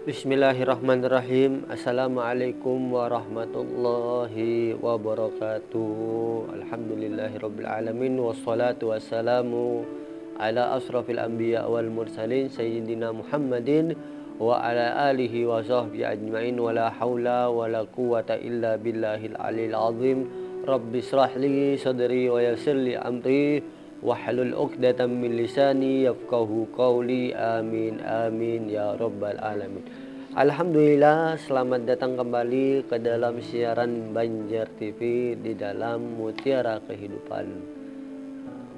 Bismillahirrahmanirrahim. Assalamualaikum warahmatullahi wabarakatuh. Alhamdulillahirabbil alamin wassalatu wassalamu ala asrafil anbiya wal mursalin sayyidina Muhammadin wa ala alihi wa sahbihi ajmain wa la haula wa la quwata illa billahil aliyil azim. Rabbi israh li sadri wa yassir li amri wahlul 'uqdatam min lisani yafqahu qawli. Amin amin ya rabbal alamin. Alhamdulillah, selamat datang kembali ke dalam siaran Banjar TV di dalam Mutiara Kehidupan.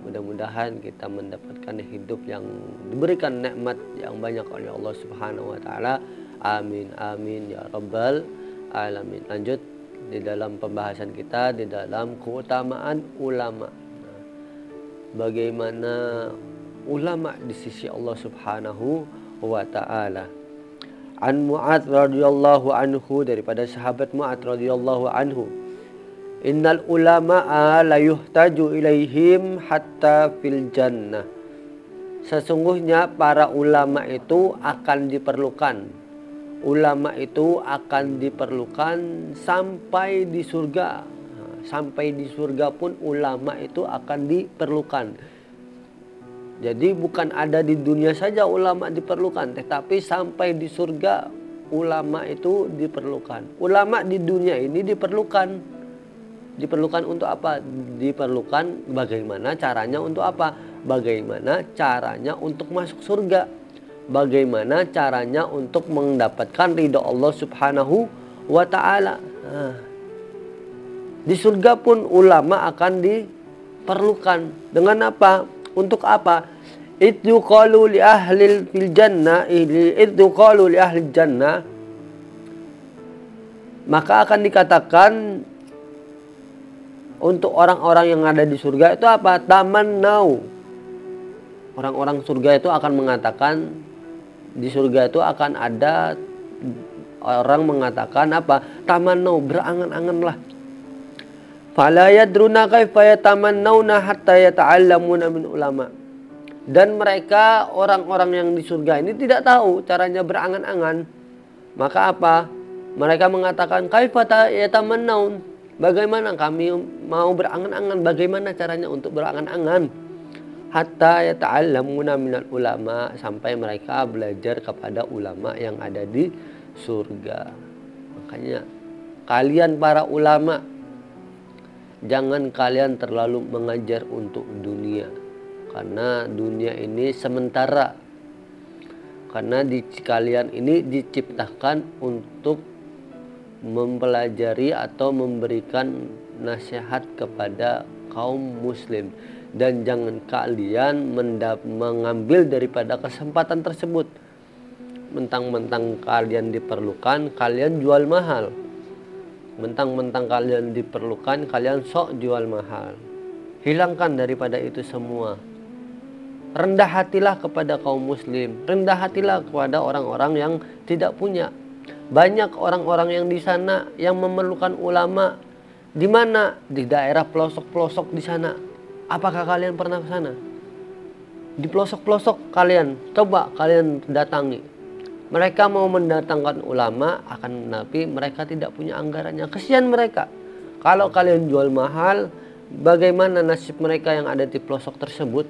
Mudah-mudahan kita mendapatkan hidup yang diberikan nikmat yang banyak oleh Allah Subhanahu wa taala. Amin amin ya rabbal alamin. Lanjut di dalam pembahasan kita di dalam keutamaan ulama. Bagaimana ulama di sisi Allah Subhanahu wa taala. An Mu'adz radhiyallahu anhu, daripada sahabat Mu'adz radhiyallahu anhu, innal ulama'a la yuhtaju ilaihim hatta fil jannah. Sesungguhnya para ulama itu akan diperlukan. Ulama itu akan diperlukan sampai di surga. Sampai di surga pun ulama itu akan diperlukan. Jadi bukan ada di dunia saja ulama diperlukan, tetapi sampai di surga ulama itu diperlukan. Ulama di dunia ini diperlukan. Diperlukan untuk apa? Diperlukan bagaimana caranya untuk apa? Bagaimana caranya untuk masuk surga? Bagaimana caranya untuk mendapatkan ridha Allah Subhanahu wa taala? Di surga pun ulama akan diperlukan. Dengan apa? Untuk apa? Itu qalu li ahli fil jannah, itu qalu li ahli jannah. Maka akan dikatakan untuk orang-orang yang ada di surga itu apa? Tamannau. Orang-orang surga itu akan mengatakan, di surga itu akan ada orang mengatakan apa? Tamannau, berangan-anganlah. Fala yadruna kaifa yatamannawna hatta yata'allamuna min ulama. Dan mereka orang-orang yang di surga ini tidak tahu caranya berangan-angan. Maka apa? Mereka mengatakan kaifa yatamannaun. Bagaimana kami mau berangan-angan? Bagaimana caranya untuk berangan-angan? Hatta yata'allamuna minal ulama, sampai mereka belajar kepada ulama yang ada di surga. Makanya kalian para ulama, jangan kalian terlalu mengajar untuk dunia. Karena dunia ini sementara. Karena kalian ini diciptakan untuk mempelajari atau memberikan nasihat kepada kaum muslim. Dan jangan kalian mengambil daripada kesempatan tersebut. Mentang-mentang kalian diperlukan, kalian jual mahal. Mentang-mentang kalian diperlukan, kalian sok jual mahal. Hilangkan daripada itu semua. Rendah hatilah kepada kaum muslim. Rendah hatilah kepada orang-orang yang tidak punya. Banyak orang-orang yang di sana yang memerlukan ulama. Di mana? Di daerah pelosok-pelosok di sana. Apakah kalian pernah ke sana? Di pelosok-pelosok kalian, coba kalian datangi. Mereka mau mendatangkan ulama, akan tapi mereka tidak punya anggarannya. Kesian mereka. Kalau kalian jual mahal, bagaimana nasib mereka yang ada di pelosok tersebut?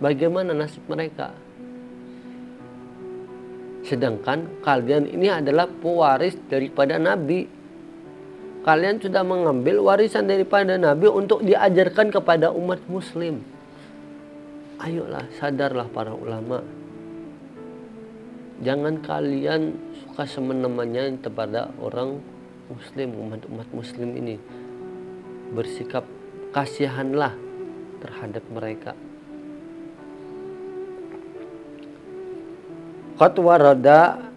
Bagaimana nasib mereka? Sedangkan kalian ini adalah pewaris daripada Nabi. Kalian sudah mengambil warisan daripada Nabi untuk diajarkan kepada umat muslim. Ayolah, sadarlah para ulama. Jangan kalian suka semena-mena kepada orang muslim, umat muslim ini. Bersikap kasihanlah terhadap mereka. Qad warada,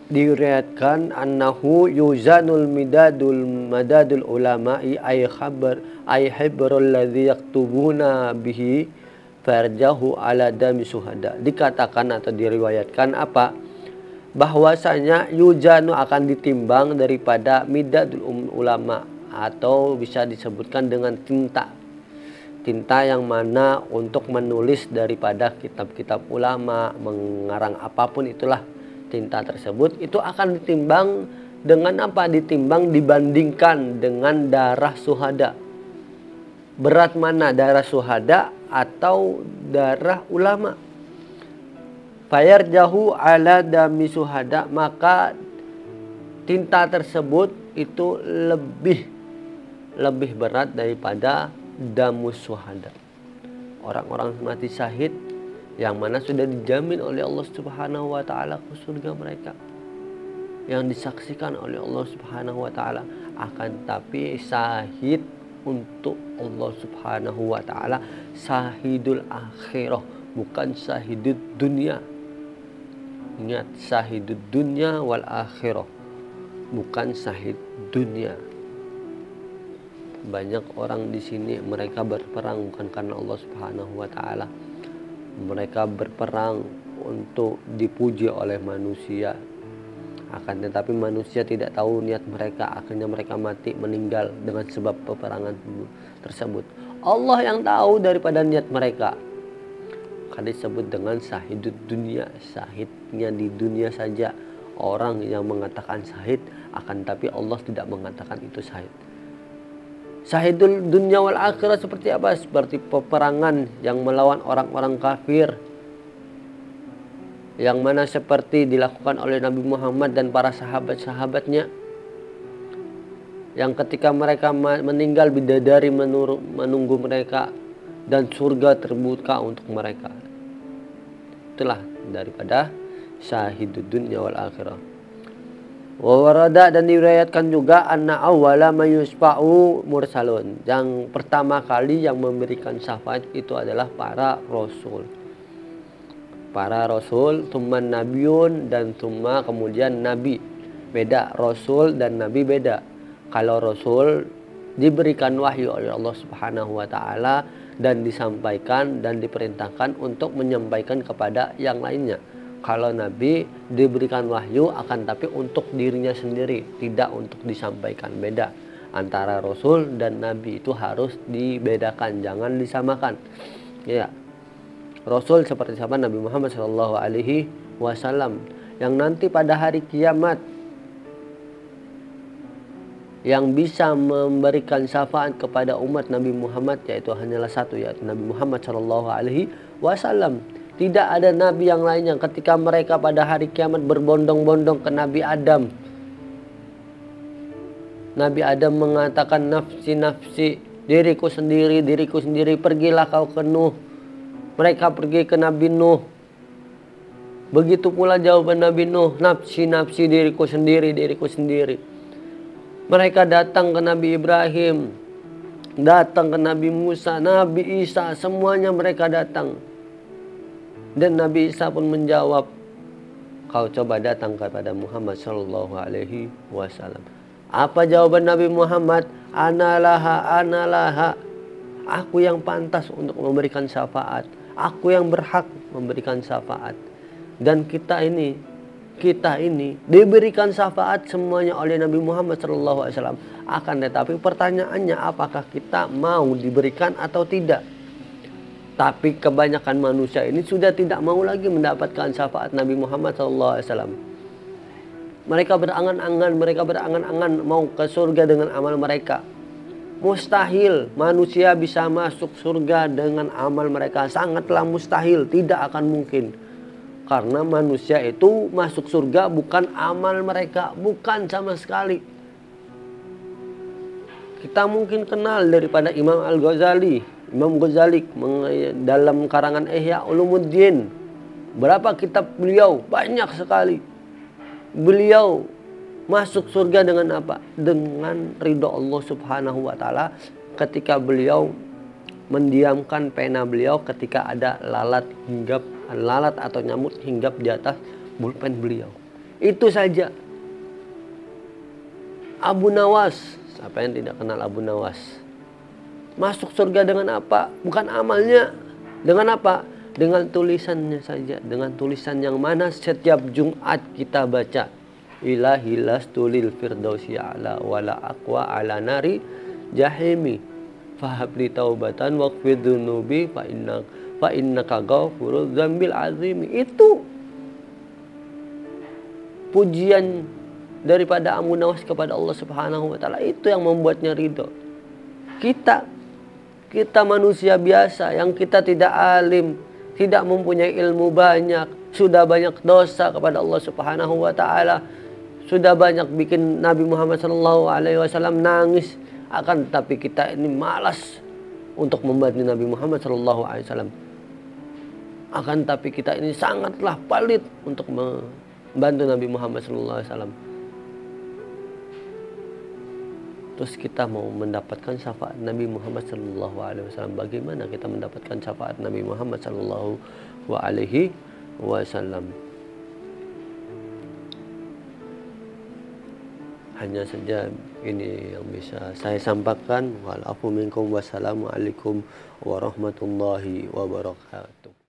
diriwayatkan annahu yuzanul madadul ulama'i ay hibrul ladzi yaktubuna bihi farjahu ala dami suhada. Dikatakan atau diriwayatkan apa? Bahwasanya yuzanu akan ditimbang daripada midadul ulama, atau bisa disebutkan dengan tinta. tinta yang mana untuk menulis daripada kitab-kitab ulama, mengarang apapun itulah tinta tersebut, itu akan ditimbang dengan apa? Ditimbang dibandingkan dengan darah syuhada. Berat mana, darah syuhada atau darah ulama? Fayarjahu ala dami syuhada, maka tinta tersebut itu lebih berat daripada damus syuhada, orang-orang mati syahid yang mana sudah dijamin oleh Allah Subhanahu wa taala ke surga mereka, yang disaksikan oleh Allah Subhanahu wa taala. Akan tapi syahid untuk Allah Subhanahu wa taala, syahidul akhirah, bukan syahidud dunia. Ingat, syahidud dunia wal akhirah, bukan syahid dunia. Banyak orang di sini mereka berperang bukan karena Allah Subhanahu wa taala. Mereka berperang untuk dipuji oleh manusia. Akan tetapi manusia tidak tahu niat mereka, akhirnya mereka mati meninggal dengan sebab peperangan tersebut. Allah yang tahu daripada niat mereka. Akan disebut dengan syahidud dunia, syahidnya di dunia saja. Orang yang mengatakan syahid, akan tapi Allah tidak mengatakan itu syahid. Syahidul dunia wal akhirah seperti apa? Seperti peperangan yang melawan orang-orang kafir, yang mana seperti dilakukan oleh Nabi Muhammad dan para sahabat-sahabatnya, yang ketika mereka meninggal bidadari menunggu mereka dan surga terbuka untuk mereka. Itulah daripada syahidud dunya wal akhirah. Wawarada, dan diriwayatkan juga anna awwala mayusfa'u mursalun, yang pertama kali yang memberikan syafaat itu adalah para rasul. Para rasul, thumma nabiyun, dan thumma kemudian nabi. Beda, rasul dan nabi beda. Kalau rasul diberikan wahyu oleh Allah Subhanahu wa taala dan disampaikan dan diperintahkan untuk menyampaikan kepada yang lainnya. Kalau nabi diberikan wahyu akan tapi untuk dirinya sendiri, tidak untuk disampaikan. Beda antara rasul dan nabi, itu harus dibedakan, jangan disamakan. Ya. Rasul seperti sahabat Nabi Muhammad SAW yang nanti pada hari kiamat yang bisa memberikan syafaat kepada umat Nabi Muhammad yaitu hanyalah satu, yaitu Nabi Muhammad SAW. Tidak ada nabi yang lainnya. Ketika mereka pada hari kiamat berbondong-bondong ke Nabi Adam, Nabi Adam mengatakan, nafsi nafsi, diriku sendiri, pergilah kau ke Nuh. Mereka pergi ke Nabi Nuh. Begitu pula jawaban Nabi Nuh, nafsi nafsi, diriku sendiri. Mereka datang ke Nabi Ibrahim, datang ke Nabi Musa, Nabi Isa, semuanya mereka datang. Dan Nabi Isa pun menjawab, kau coba datang kepada Muhammad SAW. Apa jawaban Nabi Muhammad? Analaha. Aku yang pantas untuk memberikan syafaat. Aku yang berhak memberikan syafaat. Dan kita ini diberikan syafaat semuanya oleh Nabi Muhammad SAW. Akan tetapi pertanyaannya, apakah kita mau diberikan atau tidak? Tapi kebanyakan manusia ini sudah tidak mau lagi mendapatkan syafaat Nabi Muhammad SAW. Mereka berangan-angan mau ke surga dengan amal mereka. Mustahil manusia bisa masuk surga dengan amal mereka. Sangatlah mustahil, tidak akan mungkin. Karena manusia itu masuk surga bukan amal mereka, bukan sama sekali. Kita mungkin kenal daripada Imam Ghazali dalam karangan Ihya Ulumuddin. Berapa kitab beliau? Banyak sekali. Beliau masuk surga dengan apa? Dengan ridho Allah Subhanahu wa taala ketika beliau mendiamkan pena beliau ketika ada lalat atau nyamuk hinggap di atas pulpen beliau. Itu saja. Abu Nawas, siapa yang tidak kenal Abu Nawas? Masuk surga dengan apa? Bukan amalnya. Dengan apa? Dengan tulisannya saja. Dengan tulisan yang mana setiap Jumat kita baca. Ilahi lastulil firdausi ala wala aqwa ala nari jahimi. fahabli taubatan waqfid dzunubi fa innaka ghafurudz dzambil azim. Itu pujian daripada Amr bin Nawas kepada Allah Subhanahu wa taala, itu yang membuatnya ridho. Kita manusia biasa yang kita tidak alim, tidak mempunyai ilmu banyak, sudah banyak dosa kepada Allah Subhanahu wa taala, sudah banyak bikin Nabi Muhammad SAW nangis, akan tetapi kita ini malas untuk membantu Nabi Muhammad SAW. Akan tetapi kita ini sangatlah pelit untuk membantu Nabi Muhammad SAW. Terus kita mau mendapatkan syafaat Nabi Muhammad SAW. Bagaimana kita mendapatkan syafaat Nabi Muhammad SAW? Hanya saja ini yang bisa saya sampaikan. Walafu minkum, wassalamualaikum warahmatullahi wabarakatuh.